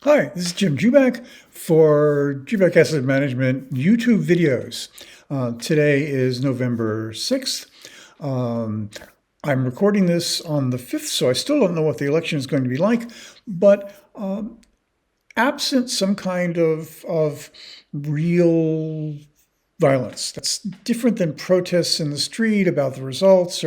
Hi, this is Jim Juback for Juback Asset Management YouTube videos. Today is November 6th. I'm recording this on the 5th, so I still don't know what the election is going to be like, but absent some kind of real violence that's different than protests in the street about the results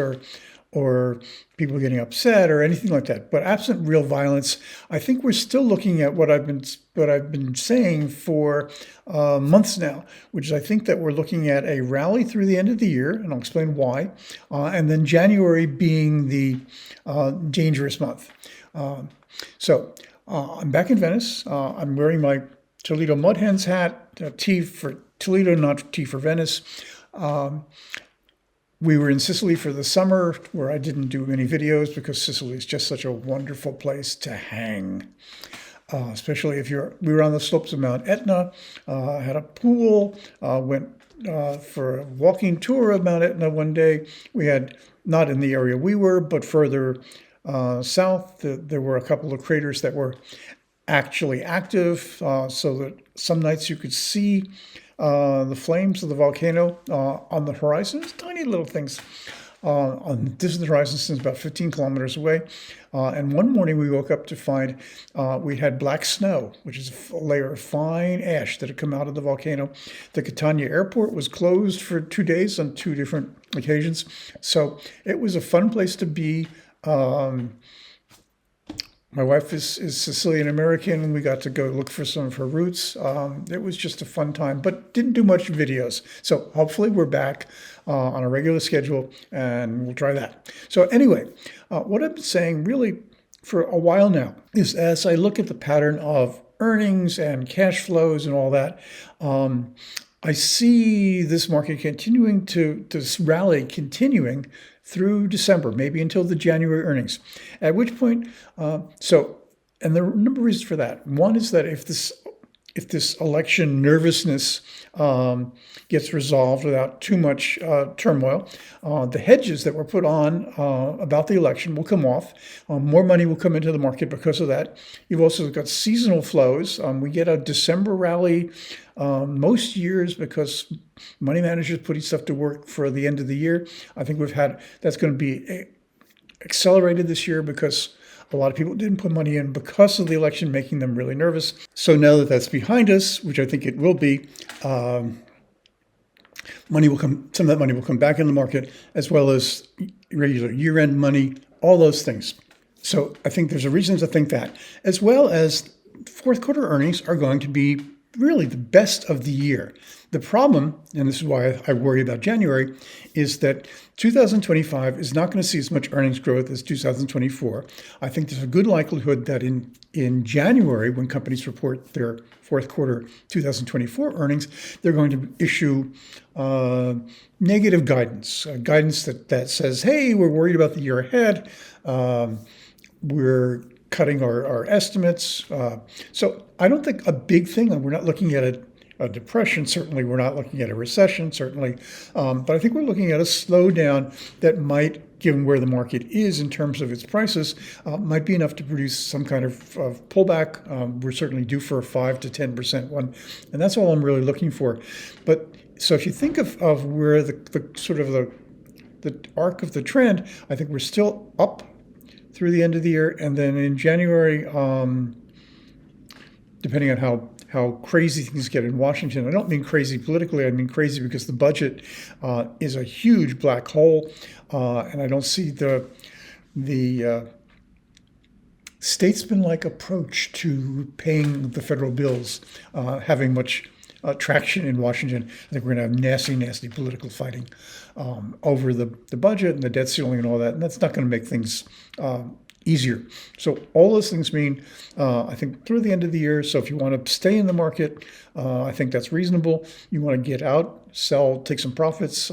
or people getting upset or anything like that. But absent real violence, I think we're still looking at what I've been saying for months now, which is I think that we're looking at a rally through the end of the year, and I'll explain why, and then January being the dangerous month. I'm back in Venice. I'm wearing my Toledo Mud Hens hat, T for Toledo, not T for Venice. We were in Sicily for the summer, where I didn't do any videos because Sicily is just such a wonderful place to hang. Especially if we were on the slopes of Mount Etna, had a pool, went for a walking tour of Mount Etna one day. We had, not in the area we were, but further south, there were a couple of craters that were actually active, so that some nights you could see the flames of the volcano on the horizon. It's tiny little things on the distant horizon, since about 15 kilometers away. And one morning we woke up to find we had black snow, which is a layer of fine ash that had come out of the volcano. The Catania airport was closed for 2 days on 2 different occasions. So it was a fun place to be. My wife is Sicilian American, and we got to go look for some of her roots. It was just a fun time, but didn't do much videos. So hopefully we're back on a regular schedule, and we'll try that. So anyway, what I've been saying really for a while now is, as I look at the pattern of earnings and cash flows and all that, I see this market continuing this rally continuing through December, maybe until the January earnings. At which point, and there are a number of reasons for that. One is that if this election nervousness gets resolved without too much turmoil, the hedges that were put on about the election will come off. More money will come into the market because of that. You've also got seasonal flows. We get a December rally most years because money managers putting stuff to work for the end of the year. I think that's going to be accelerated this year because a lot of people didn't put money in because of the election, making them really nervous. So now that that's behind us, which I think it will be, money will come. Some of that money will come back in the market, as well as regular year-end money, all those things. So I think there's a reason to think that, as well as fourth quarter earnings are going to be really the best of the year. The problem, and this is why I worry about January, is that 2025 is not going to see as much earnings growth as 2024. I think there's a good likelihood that in January, when companies report their fourth quarter 2024 earnings, they're going to issue negative guidance, guidance that says, hey, we're worried about the year ahead. We're cutting our estimates. So I don't think a big thing, we're not looking at a depression, certainly we're not looking at a recession, certainly, but I think we're looking at a slowdown that might, given where the market is in terms of its prices, might be enough to produce some kind of pullback. We're certainly due for a 5 to 10% one, and that's all I'm really looking for. But so if you think of where the sort of the arc of the trend, I think we're still up through the end of the year, and then in January, depending on how crazy things get in Washington. I don't mean crazy politically, I mean crazy because the budget is a huge black hole, and I don't see the statesman-like approach to paying the federal bills having much traction in Washington. I think we're going to have nasty, nasty political fighting over the budget and the debt ceiling and all that, and that's not going to make things easier. So all those things mean, I think, through the end of the year. So if you want to stay in the market, I think that's reasonable. You want to get out, sell, take some profits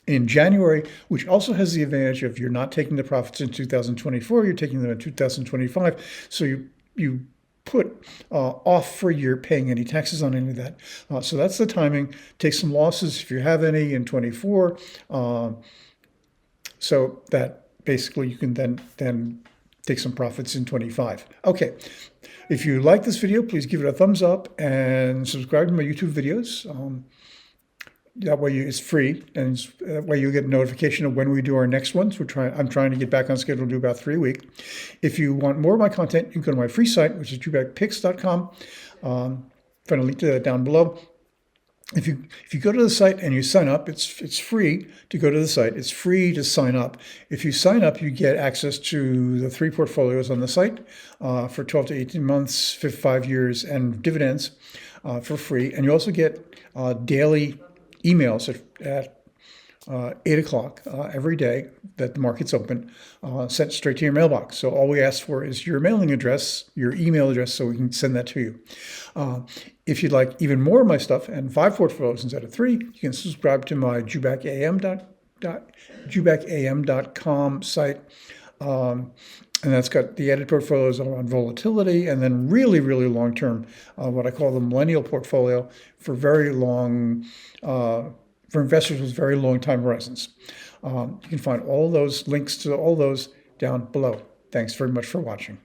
in January, which also has the advantage of you're not taking the profits in 2024, you're taking them in 2025. So you put off for a year paying any taxes on any of that. So that's the timing. Take some losses if you have any in 24. So that basically you can then take some profits in 25. Okay. If you like this video, please give it a thumbs up and subscribe to my YouTube videos. That way it's free, and that way you'll get a notification of when we do our next ones. I'm trying to get back on schedule to do about 3 a week. If you want more of my content, you can go to my free site, which is jubekpicks.com. Find a link to that down below. If you go to the site and you sign up, it's free to go to the site. It's free to sign up. If you sign up, you get access to the 3 portfolios on the site for 12 to 18 months, 5 years, and dividends for free. And you also get daily emails at 8 o'clock every day that the market's open, sent straight to your mailbox. So all we ask for is your mailing address, your email address, so we can send that to you. If you'd like even more of my stuff and 5 portfolios instead of 3, you can subscribe to my jubekam.com site. And that's got the added portfolios on volatility, and then really, really long-term, what I call the millennial portfolio for very long, for investors with very long time horizons. You can find all those links to all those down below. Thanks very much for watching.